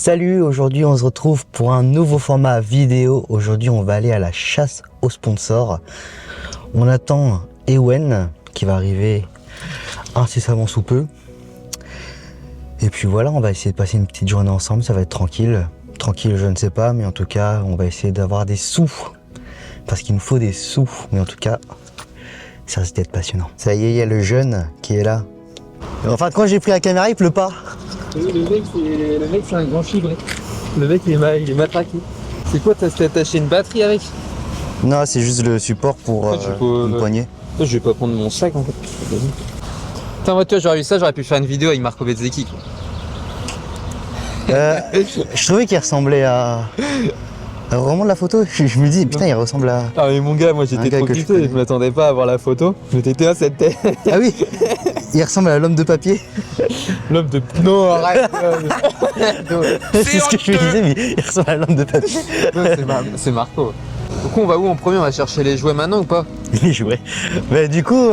Salut, aujourd'hui on se retrouve pour un nouveau format vidéo. Aujourd'hui on va aller à la chasse aux sponsors. On attend Ewen qui va arriver incessamment sous peu. Et puis voilà, on va essayer de passer une petite journée ensemble, ça va être tranquille. Tranquille je ne sais pas, mais en tout cas on va essayer d'avoir des sous. Parce qu'il nous faut des sous, mais en tout cas ça risque d'être passionnant. Ça y est, il y a le jeune qui est là. Enfin quand j'ai pris la caméra il pleut pas. Le mec c'est un grand chibré. Le mec il est matraqué. C'est quoi, t'as attaché une batterie avec? Non, c'est juste le support pour une poignée. Je vais pas prendre mon sac en fait. Putain, moi tu vois, j'aurais eu ça, j'aurais pu faire une vidéo avec Marco Bezzecchi. Je trouvais qu'il ressemblait à... Vraiment la photo, je me dis putain il ressemble à... Ah mais mon gars, moi j'étais trop quitté, je m'attendais pas à voir la photo. Mais t'étais à cette tête. Ah oui. Il ressemble à l'homme de papier. L'homme de... Non, arrête. C'est ce que je me disais, mais il ressemble à l'homme de papier. C'est Marco. Du coup on va où en premier? On va chercher les jouets maintenant ou pas? Les jouets. Mais du coup...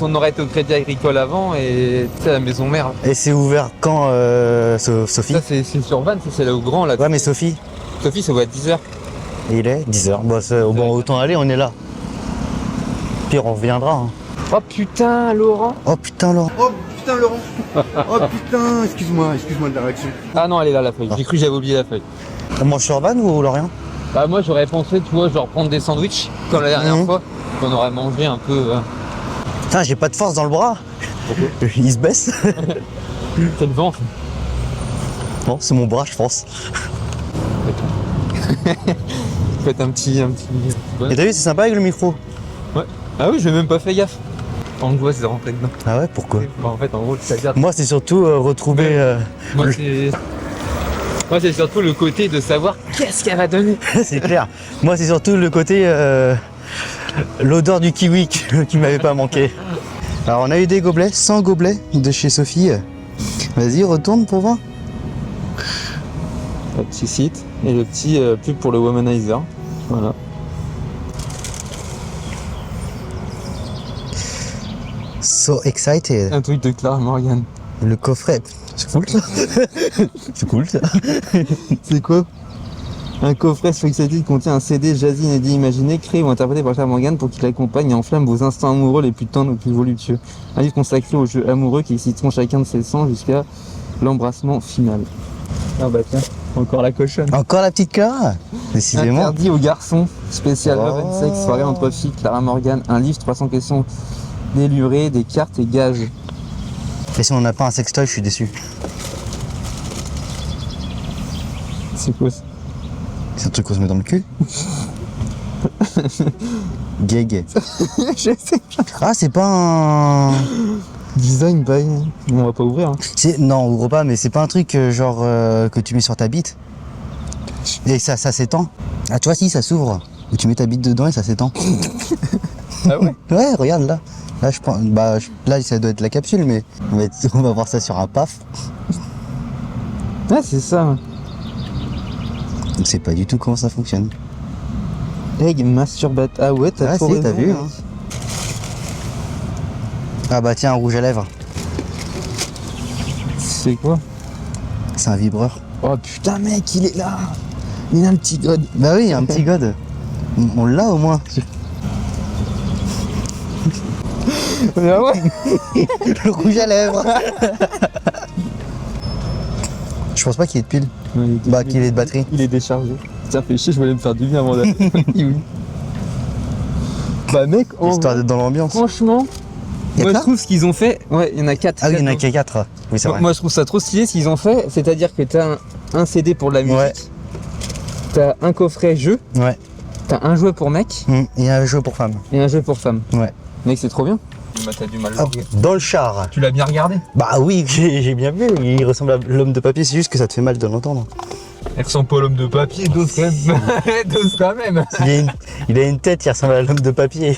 On aurait été au Crédit Agricole avant et tu sais, la maison mère. Et c'est ouvert quand Sophie? Ça c'est sur Vannes, c'est là où grand là. Ouais mais Sophie? Sophie ça va être 10h. Et il est 10h. Bon autant aller, on est là. Pire on reviendra. Hein. Oh putain Laurent. Oh putain Laurent. Oh putain Laurent. Oh putain, excuse-moi de la réaction. Ah non elle est là la feuille, j'ai cru que j'avais oublié la feuille. On mange sur Vannes ou Lorient? Bah moi j'aurais pensé, tu vois, genre prendre des sandwichs comme la dernière fois, qu'on aurait mangé un peu... Putain j'ai pas de force dans le bras. Pourquoi? Il se baisse. C'est le vent. Bon c'est mon bras je pense. Faites un petit... Et t'as vu c'est sympa avec le micro. Ouais. Ah oui, j'ai même pas fait gaffe. Angoisse de rentrer dedans. Ah ouais pourquoi? Bah en fait en gros c'est-à-dire... Moi c'est surtout retrouver... Moi c'est surtout le côté de savoir qu'est-ce qu'elle va donner. C'est clair. Moi c'est surtout le côté... l'odeur du kiwi qui m'avait pas manqué. Alors on a eu des gobelets, 100 gobelets de chez Sophie. Vas-y retourne pour voir. Le petit site et le petit pub pour le Womanizer. Voilà. So excited. Un truc de Clara Morgan. Le coffret. C'est cool ça. C'est cool ça. C'est quoi? Un coffret sur Excited contient un CD jazzy inédit imaginé, créé ou interprété par Clara Morgan pour qu'il accompagne et enflamme vos instants amoureux les plus tendres, les plus voluptueux. Un livre consacré aux jeux amoureux qui exciteront chacun de ses sens jusqu'à l'embrassement final. Ah bah tiens, encore la cochonne. Encore la petite Clara. Décidément. Interdit aux garçons, spécial Love and Sex, soirée entre filles, Clara Morgan, un livre, 300 questions délurées, des cartes et gages. Et si on n'a pas un sextoy, je suis déçu. C'est quoi ça? C'est un truc qu'on se met dans le cul. Gay. Je sais pas. Ah c'est pas un... Design by... On va pas ouvrir hein. Non on ouvre pas mais c'est pas un truc genre que tu mets sur ta bite. Et ça s'étend. Ah tu vois si ça s'ouvre. Et tu mets ta bite dedans et ça s'étend. Ah ouais? Ouais regarde là. Là je prends. Là ça doit être la capsule mais on va voir ça sur un paf. Ah c'est ça. On sait pas du tout comment ça fonctionne. Egg masturbate. Ah ouais t'as trop raison. T'as vu hein. Ah bah tiens un rouge à lèvres. C'est quoi? C'est un vibreur. Oh putain mec il est là. Il a un petit god. Bah oui un petit god. On l'a au moins. Ah ouais. Le rouge à lèvres. Je pense pas qu'il y ait de pile. Ouais, qu'il ait de batterie. Il est déchargé. Ça fait chier, je voulais me faire du bien avant d'aller. Oui. Bah mec, Histoire d'être dans l'ambiance. franchement, moi je trouve ce qu'ils ont fait. Ouais, il y en a 4. Ah oui, il y en a que 4. Oui, c'est vrai. Moi je trouve ça trop stylé ce qu'ils ont fait. C'est-à-dire que t'as un CD pour de la musique. Ouais. T'as un coffret jeu. Ouais. T'as un jouet pour mec. Il y a un jeu pour femmes. Et un jeu pour femme. Ouais. Mec, c'est trop bien. Bah t'as du mal. Dans le char. Tu l'as bien regardé? Bah oui, j'ai bien vu. Il ressemble à l'homme de papier, c'est juste que ça te fait mal de l'entendre. Elle ressemble pas à l'homme de papier, dose quand même. Dose quand même. Il a une tête qui ressemble à l'homme de papier.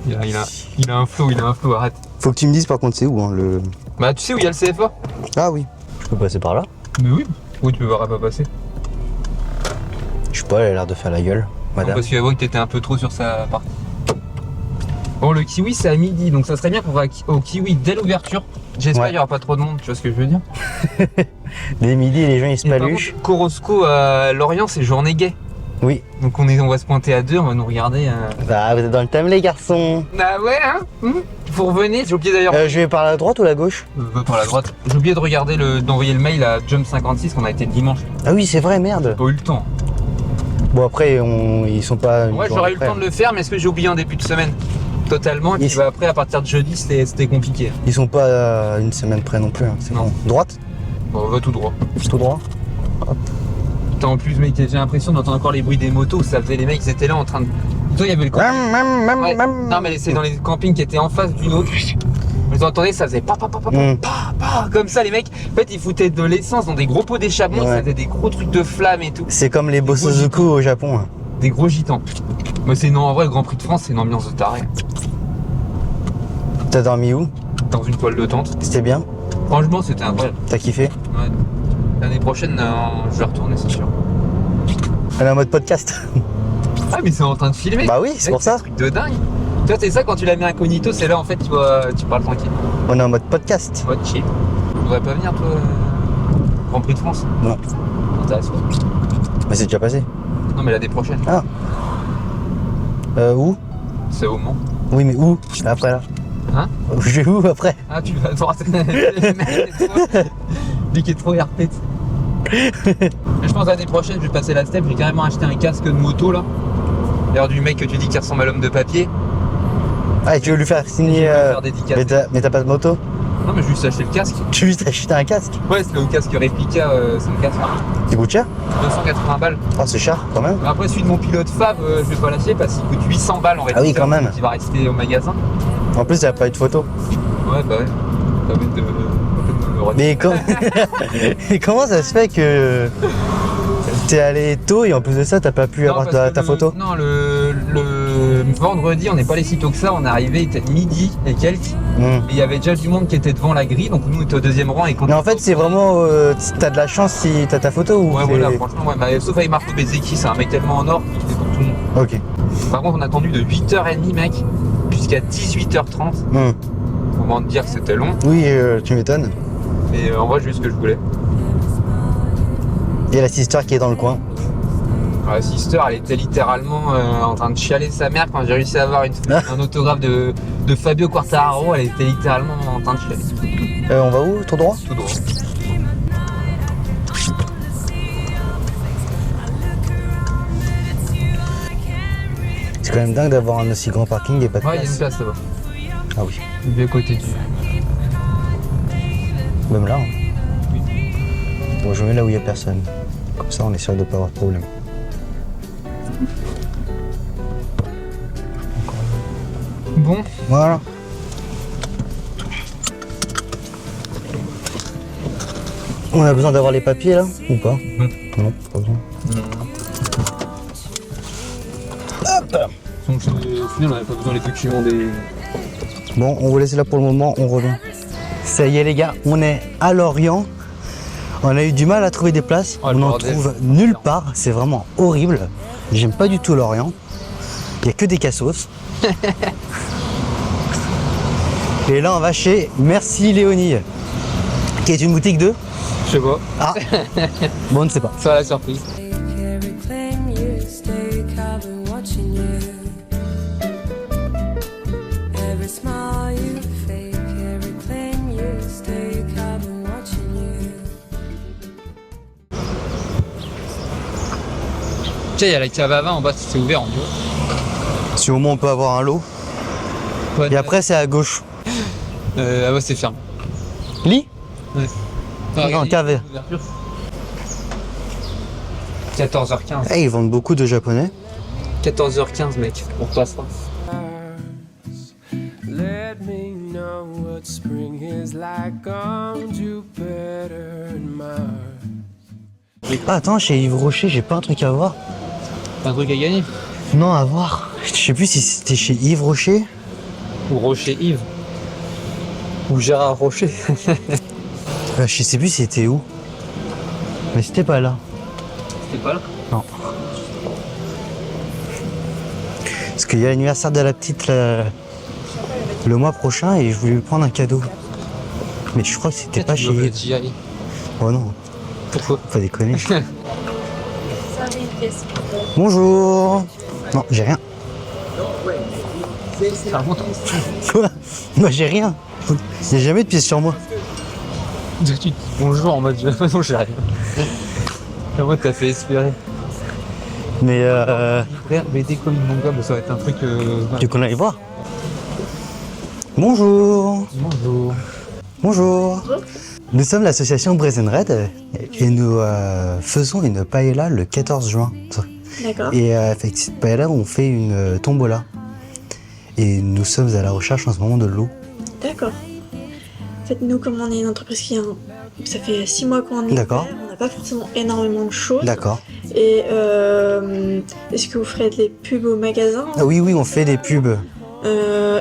Il a un flow, arrête. Faut que tu me dises par contre c'est où hein, le... Bah tu sais où il y a le CFA? Ah oui. Je peux passer par là? Mais oui. Oui, tu peux voir, elle pas passer. Je sais pas, elle a l'air de faire la gueule. Non, parce que j'avoue que t'étais un peu trop sur sa partie. Bon, le kiwi c'est à midi, donc ça serait bien qu'on va au kiwi dès l'ouverture. J'espère Ouais. qu'il n'y aura pas trop de monde, tu vois ce que je veux dire. Dès midi, les gens ils se Et par paluchent. contre, Corosco à Lorient, c'est journée gay. Oui. Donc on va se pointer à deux, on va nous regarder. Ah, vous êtes dans le thème, les garçons. Ah ouais, hein. Vous revenez, j'ai oublié d'ailleurs. Je vais par la droite ou la gauche? Par la droite. J'ai oublié de regarder d'envoyer le mail à Jump56 qu'on a été le dimanche. Ah oui, c'est vrai, merde. J'ai pas eu le temps. Bon, après, ils sont pas. une Ouais, journée j'aurais eu le près. temps de le faire, mais est-ce que j'ai oublié en début de semaine? Totalement. Et puis Yes. bah, après, à partir de jeudi, c'était compliqué. Ils sont pas une semaine près non plus. Hein. C'est Non. bon. Droite? Bon, on va tout droit. Tout droit? Putain, en plus, mec, j'ai l'impression d'entendre encore les bruits des motos. Ça faisait les mecs, ils étaient là en train de. Toi, il y avait le camping. Ouais. Non, mais c'est dans les campings qui étaient en face d'une autre. Vous entendez, ça faisait pa, comme ça, les mecs. En fait, ils foutaient de l'essence dans des gros pots d'échappement. Ouais. Ça faisait des gros trucs de flammes et tout. C'est comme les Bosozoku au Japon. Hein. Des gros gitans. Mais c'est non, en vrai, le Grand Prix de France, c'est une ambiance de taré. T'as dormi où? Dans une toile de tente. C'était bien? Franchement, c'était incroyable. T'as kiffé? Ouais. L'année prochaine, je vais retourner, c'est sûr. Elle est en mode podcast. Ah, mais c'est en train de filmer. Bah oui, c'est Mec, pour ça. un truc de dingue. Tu vois, c'est ça quand tu la mets incognito, c'est là en fait tu parles tranquille. On est en mode podcast. Mode chill. Tu voudrais pas venir, toi, Grand Prix de France? Non. Intéressant. Mais c'est déjà passé. Non, mais l'année prochaine. Où? C'est au Mans. Oui, mais où? Après là. Hein? Je vais où après? Ah, tu vas voir. Lui qui est trop RP. Mais je pense l'année prochaine, je vais passer la step. J'ai carrément acheté un casque de moto là. D'ailleurs, du mec que tu dis qui ressemble à l'homme de papier. Ah, et tu veux lui faire Je signer. vais faire dédicacer. Mais t'as pas de moto? Non, mais je vais juste acheter le casque. Tu veux juste acheter un casque? Ouais, c'est le casque réplica, c'est le casque. Il coûte cher? 280 balles. Oh, c'est cher quand même. Mais après, celui de mon pilote Fab, je vais pas lâcher parce qu'il coûte 800 balles en réplica. Ah oui, quand même. Donc, il va rester au magasin. En plus, il n'y a pas eu de photo. Ouais, bah ouais. Ça va être de me le Mais et comment ça se fait que t'es allé tôt et en plus de ça, t'as pas pu avoir parce que ta photo? Non, le vendredi, on n'est pas allé si tôt que ça. On est arrivé, il était midi et quelques. Et il y avait déjà du monde qui était devant la grille. Donc nous, on était au deuxième rang. Et Mais en fait, c'est vraiment. T'as de la chance si t'as ta photo ou Ouais, c'est- voilà, franchement, ouais. Bah, sauf avec Marco Bezzecchi, c'est un mec tellement en or qu'il fait pour tout le monde. Ok. Par contre, on a attendu de 8h30, mec, jusqu'à 18h30. On va te dire que c'était long. Oui, tu m'étonnes. Mais en vrai, j'ai eu ce que je voulais. Il y a la sister qui est dans le coin. La sister, elle était littéralement en train de chialer sa mère quand j'ai réussi à avoir un autographe de Fabio Quartararo. Elle était littéralement en train de chialer. On va où? Tout droit? Tout droit. C'est quand même dingue d'avoir un aussi grand parking et pas de Ouais, il y a une place. place là-bas. Ah oui. Du côté du. Même là. Hein. Bon, je mets là où il n'y a personne. Comme ça, on est sûr de ne pas avoir de problème. Bon, Voilà. On a besoin d'avoir les papiers là ou pas? Non, pas besoin. donc au final, on n'avait pas besoin des documents des. Bon, on vous laisse là pour le moment, on revient. Ça y est les gars, on est à Lorient. On a eu du mal à trouver des places. Oh, le on n'en bordel. trouve nulle part. C'est vraiment horrible. J'aime pas du tout Lorient. Il n'y a que des cassos. Et là, on va chez Merci Léonie, qui est une boutique de... Je sais pas. Ah bon, on ne sait pas. Ça, la surprise. Every claim you stay, I've been watching you. Every smile you fake, every claim you stay, I've been watching you. Tiens, il y a la cave à vin en bas, c'est ouvert en haut. Si au moins on peut avoir un lot. Et après, c'est à gauche. Ah ouais, c'est fermé. Lit? Ouais. Non, cave. 14h15. Eh, ils vendent beaucoup de japonais. 14h15, mec. On repassera. Let me know what spring is like on Jupiter and Mars. Ah, attends, chez Yves Rocher, j'ai pas un truc à voir. T'as un truc à gagner? Non, à voir. Je sais plus si c'était chez Yves Rocher. Ou Rocher Yves. Ou Gérard Rocher. Je sais plus c'était où. Mais c'était pas là. C'était pas là? Non. Parce qu'il y a l'anniversaire de la petite là, le mois prochain et je voulais lui prendre un cadeau. Mais je crois que c'était pas chez... Oh non, Pourquoi? faut pas déconner. Bonjour. Non, j'ai rien. Ça remonte. Quoi? Moi j'ai rien. Il n'y a jamais de pièces sur moi. Tu dis bonjour en mode non, j'ai rien. En mode t'as fait espérer. Mais Frère, BD comme manga, bah, ça va être un truc. tu qu'on aille voir. Bonjour. Bonjour. Bonjour. Nous sommes l'association Brazen Red et nous faisons une paella le 14 juin. D'accord. Et avec cette paella, on fait une tombola. Et nous sommes à la recherche en ce moment de l'eau. D'accord. En fait, nous, comme on est une entreprise qui ça fait 6 mois qu'on est D'accord. ouvert, on n'a pas forcément énormément de choses. D'accord. Et est-ce que vous ferez des pubs au magasin? Ah oui, oui, on fait des pubs.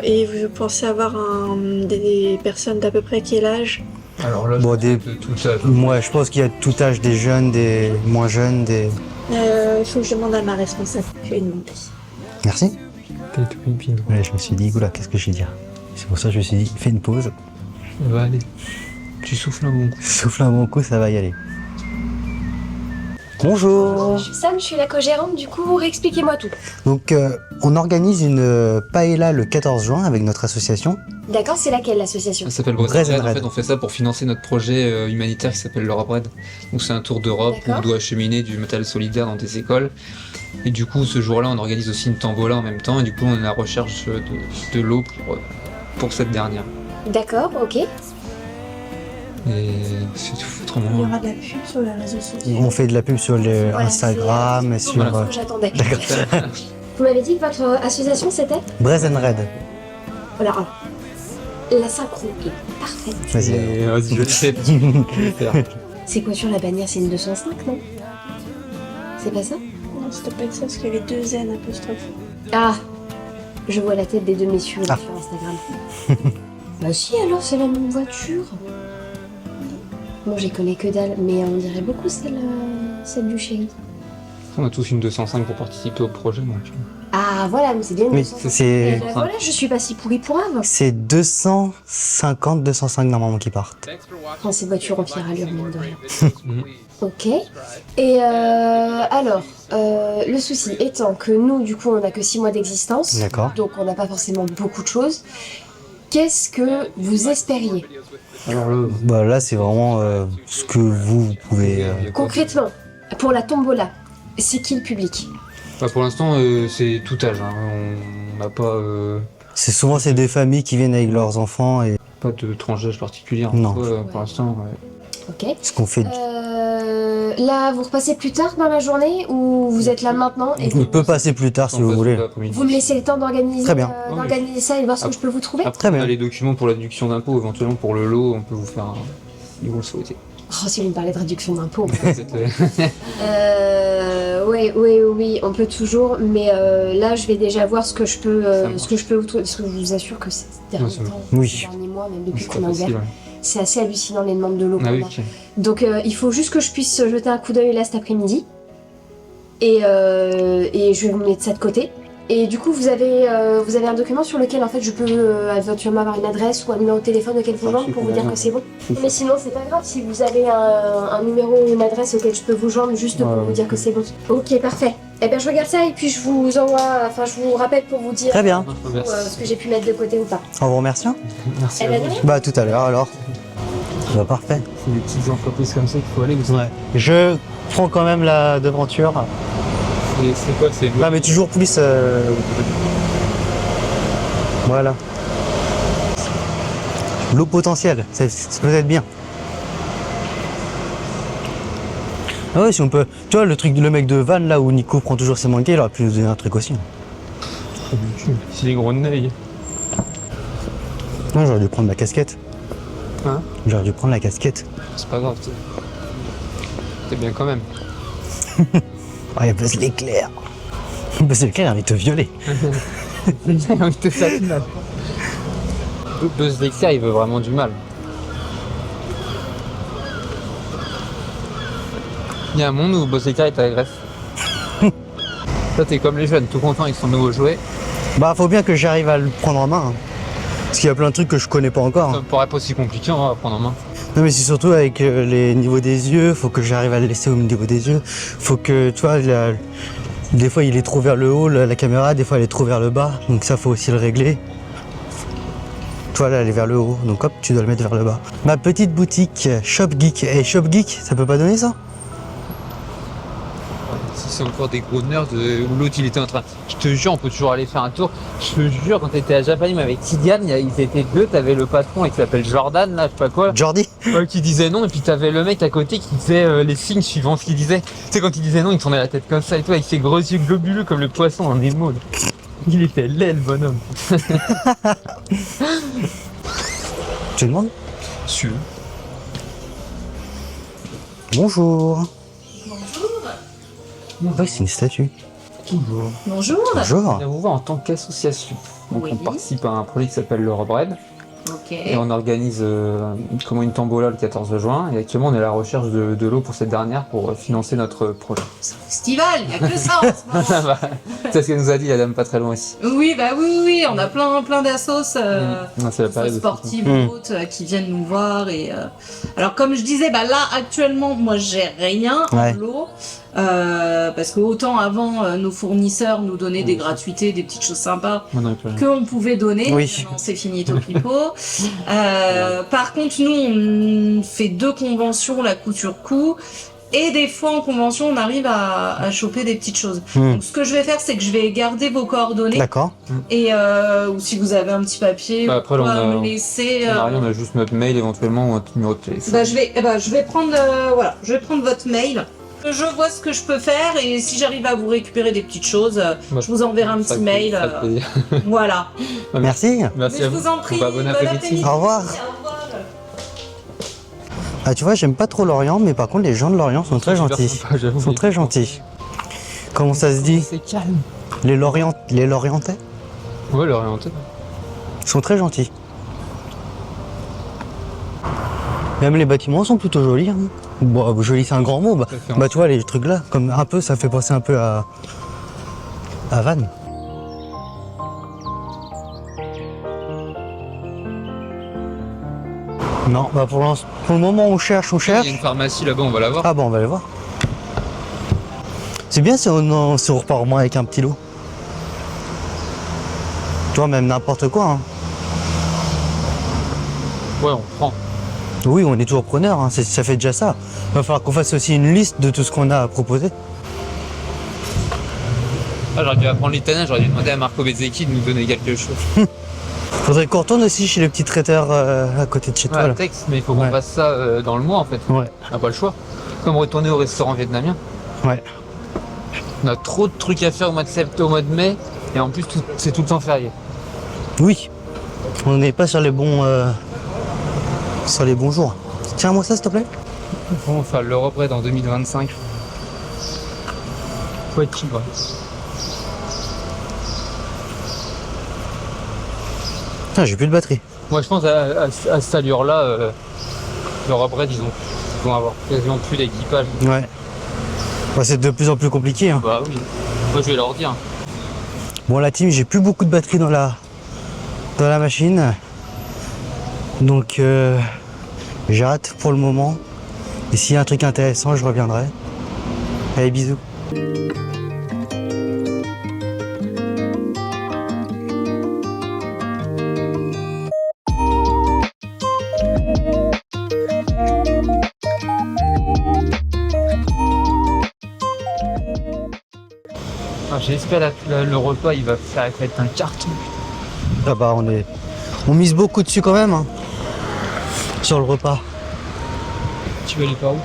Et vous pensez avoir des personnes d'à peu près quel âge? Alors là, Bon, je pense que tout ça. Moi, je pense qu'il y a tout âge, des jeunes, des moins jeunes, des... Il faut que je demande à ma responsable. Je vais lui demander. Merci. T'es tout pimpin. Ouais, je me suis dit, oula, qu'est-ce que je vais dire? C'est pour ça que je me suis dit, fais une pause. Va aller. Tu souffles un bon coup. Souffle un bon coup, ça va y aller. Bonjour. Je suis Sam, je suis la co-gérante, du coup, réexpliquez-moi tout. Donc, on organise une paella le 14 juin avec notre association. D'accord, c'est laquelle l'association? Ça s'appelle Brazen Brazen Red. En Red. fait, on fait ça pour financer notre projet humanitaire qui s'appelle l'Europe Red. Donc, c'est un tour d'Europe où on D'accord. doit acheminer du matériel solidaire dans des écoles. Et du coup, ce jour-là, on organise aussi une tombola en même temps. Et du coup, on est à la recherche de l'eau pour cette dernière. D'accord, ok. Et c'est tout. Il y Autrement, aura de la pub sur les réseaux sociaux. On fait de la pub sur le Voilà, Instagram et sur Voilà. C'est ce que j'attendais. Vous m'avez dit que votre association c'était? Brazen Red. Voilà, alors, la synchro est parfaite. Vas-y. vas-y, je le sais. Je vais le faire. C'est quoi sur la bannière? C'est une 205, non? C'est pas ça? Non, c'était pas ça, parce qu'il y avait 2 N apostrophe. Ah, je vois la tête des deux messieurs là, Ah. sur Instagram. Bah si, alors c'est la même voiture. Bon, j'y connais que dalle, mais on dirait beaucoup celle du chéri. On a tous une 205 pour participer au projet. Donc. Ah voilà, mais c'est bien une Oui, 205. c'est... Eh ben voilà, je suis pas si pourri pour un. C'est 250, 205 normalement qui partent. Enfin, ces voitures en fière allure, mine de rien. Mhm. Ok. Et alors, le souci étant que nous, du coup, on n'a que 6 mois d'existence. D'accord. Donc, on n'a pas forcément beaucoup de choses. Qu'est-ce que vous espériez? Alors là, Bah là, c'est vraiment ce que vous pouvez... il y a quoi Concrètement, pour la tombola, c'est qui le public? Bah, pour l'instant, c'est tout âge. Hein. On n'a pas, C'est souvent c'est des familles qui viennent avec leurs enfants et pas de tranche d'âge particulière. Non. Pour l'instant, ouais. Ok. ce qu'on fait... Là, vous repassez plus tard dans la journée ou vous êtes là maintenant et On peut passer plus tard si On vous passe voulez. l'après-midi. vous me laissez le temps d'organiser Très bien. d'organiser ça et voir ce que je peux vous trouver? Après, Très on bien. a les documents pour la déduction d'impôt, éventuellement pour le lot, on peut vous faire si vous le souhaitez. Oh, si vous me parlez de réduction d'impôts. C'est, Oui, on peut toujours, mais là je vais déjà voir ce que je peux, marche. ce que je peux vous trouver, parce que je vous assure que ces derniers Ouais, ça va. temps, Oui. ces derniers mois, même depuis c'est qu'on pas a facile. ouvert, Ouais. c'est assez hallucinant les demandes de l'eau. Ah qu'on oui, a. ok. Donc il faut juste que je puisse jeter un coup d'œil là cet après-midi, et je vais vous mettre ça de côté. Et du coup, vous avez un document sur lequel en fait je peux éventuellement avoir une adresse ou un numéro de téléphone auquel vous joindre pour vous dire que c'est bon. Mais sinon, c'est pas grave si vous avez un numéro ou une adresse auquel je peux vous joindre juste pour vous dire que c'est bon. Ok, parfait. Eh bien, je regarde ça et puis je vous rappelle pour vous dire Très bien. ce que j'ai pu mettre de côté ou pas. En vous remerciant. Merci. Eh ben, non. Bah tout à l'heure alors. Bah parfait. C'est des petites entreprises comme ça qu'il faut aller. Vous Ouais. Je prends quand même la devanture. C'est quoi? C'est Non mais toujours plus... Voilà. L'eau potentielle, ça peut être bien. Ah ouais, si on peut... Tu vois, le mec de Van, là, où Nico prend toujours ses manquets, il aurait pu nous donner un truc aussi. C'est les gros nez. Non, j'aurais dû prendre la casquette. Hein? J'aurais dû prendre la casquette. C'est pas grave. T'es bien quand même. Ah, il y a Buzz l'éclair. Buzz l'éclair a envie de te violer. J'ai envie de te faire du mal. Buzz l'éclair, il veut vraiment du mal. Il y a un monde où Buzz l'éclair il t'agresse. Toi, t'es comme les jeunes, tout content avec son nouveau jouet. Bah, faut bien que j'arrive à le prendre en main. Hein. Parce qu'il y a plein de trucs que je connais pas encore. Ça me paraît pas aussi compliqué hein, à prendre en main. Non mais c'est surtout avec les niveaux des yeux, faut que j'arrive à le laisser au niveau des yeux. Faut que, tu vois, des fois il est trop vers le haut la caméra, des fois elle est trop vers le bas, donc ça faut aussi le régler. Tu vois là elle est vers le haut, donc hop tu dois le mettre vers le bas. Ma petite boutique Shop Geek. Et Shop Geek, ça peut pas donner ça? Si c'est encore des gros nerds où l'autre il était en train. Je te jure, on peut toujours aller faire un tour. Je te jure, quand t'étais à Japanim avec Tidiane, ils étaient deux, t'avais le patron qui s'appelle Jordan, là, je sais pas quoi. Jordi? Ouais, qui disait non, et puis t'avais le mec à côté qui disait les signes suivant ce qu'il disait. Tu sais, quand il disait non, il tournait la tête comme ça et tout, avec ses gros yeux globuleux comme le poisson en émeraude. Il était laid, le bonhomme. Tu demandes? Sûr. Bonjour. Oui, c'est une statue. Toujours. Bonjour. Bonjour. On vient vous voir en tant qu'association. Donc Oui. on participe à un projet qui s'appelle l'Eurobrand. Ok. Et on organise une tombola le 14 juin. Et actuellement, on est à la recherche de l'eau pour cette dernière pour financer notre projet. C'est un festival, il n'y a que ça en ce moment. C'est ce qu'elle nous a dit, la dame pas très loin ici. Oui, bah oui, on a plein d'assos C'est la période sportives Mm. ou autres qui viennent nous voir. Et, alors comme je disais, bah là actuellement, moi j'ai rien Ouais. en lot. Parce que autant avant nos fournisseurs nous donnaient des gratuités, des petites choses sympas Maintenant, il peut rien. qu'on pouvait donner. Oui. Maintenant, c'est finito pipo. Par contre, nous on fait 2 conventions, la coup sur coup. Et des fois en convention, on arrive à choper des petites choses. Hmm. Donc ce que je vais faire, c'est que je vais garder vos coordonnées. D'accord. Et ou si vous avez un petit papier, Bah, vous après, pouvez on a- me laisser. On a rien, on a juste notre mail éventuellement ou un numéro de téléphone. Bah, je vais prendre je vais prendre votre mail. Je vois ce que je peux faire et si j'arrive à vous récupérer des petites choses, Moi, je vous enverrai un Ça petit fait- mail. ça fait plaisir. Voilà. Merci. Merci Mais à je vous en prie. Bah, bon appétit. après-midi. Au revoir. Au revoir. Ah tu vois, j'aime pas trop l'Orient, mais par contre les gens de l'Orient sont très Super gentils. sympa, j'avoue. Ils sont très gentils. Comment ça se dit? C'est calme. Les Lorientais Ouais, l'orienté. sont très gentils. Même les bâtiments sont plutôt jolis. Hein. Bon, joli c'est un grand mot. Bah tu vois les trucs là, comme un peu, ça fait penser un peu à Vannes. Non, bah pour le moment on cherche. Il y a une pharmacie là-bas, on va la voir. Ah bon, on va aller voir. C'est bien si on repart au moins avec un petit lot. Tu vois, même n'importe quoi. Hein. Ouais, on prend. Oui, on est toujours preneur, hein. Ça fait déjà ça. Il va falloir qu'on fasse aussi une liste de tout ce qu'on a à proposer. Ah, j'aurais dû apprendre l'italien, j'aurais dû demander à Marco Bezzecchi de nous donner quelque chose. Faudrait qu'on retourne aussi chez le petit traiteur à côté de chez toi. Ouais, Là. texte, mais il faut qu'on Ouais. fasse ça dans le mois en fait. Ouais. On n'a pas le choix. Comme retourner au restaurant vietnamien. Ouais. On a trop de trucs à faire au mois de septembre, au mois de mai, et en plus c'est tout le temps férié. Oui. On n'est pas sur les bons jours. Tiens-moi ça s'il te plaît. Bon, on fait l'Eurobrand en 2025. Faut être chibre. Putain, j'ai plus de batterie. Moi je pense à cette allure-là, l'Eurobrand ils vont avoir quasiment plus d'équipage. Ouais. Bah, c'est de plus en plus compliqué. Hein. Bah oui. Moi je vais leur dire. Bon la team, j'ai plus beaucoup de batterie dans la machine. Donc j'arrête pour le moment. Et s'il y a un truc intéressant, je reviendrai. Allez, bisous. Ah, j'espère que le repas il va être un carton. Ah bah on mise beaucoup dessus quand même. Hein, sur le repas. Tu veux aller par où?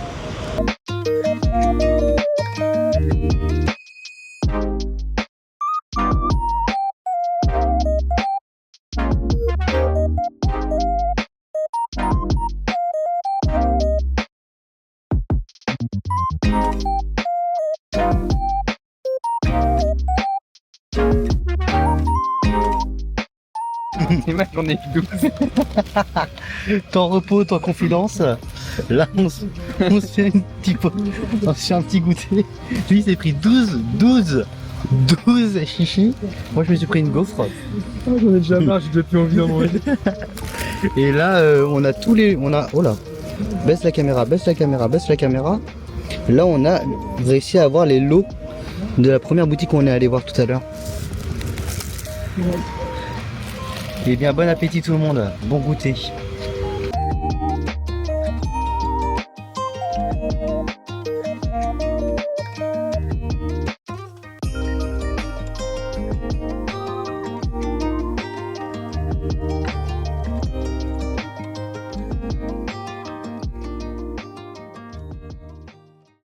Les mecs, on est 12. T'en repos, t'en confidence. Là, on se fait un petit goûter. Lui, il s'est pris 12 12 chichis. Moi je me suis pris une gaufre. J'en ai déjà marre, j'ai déjà plus envie d'en manger. Et là on a tous les. On a. Oh là. Baisse la caméra, baisse la caméra, baisse la caméra. Là on a réussi à avoir les lots de la première boutique qu'on est allé voir tout à l'heure. Et bien bon appétit tout le monde, bon goûter.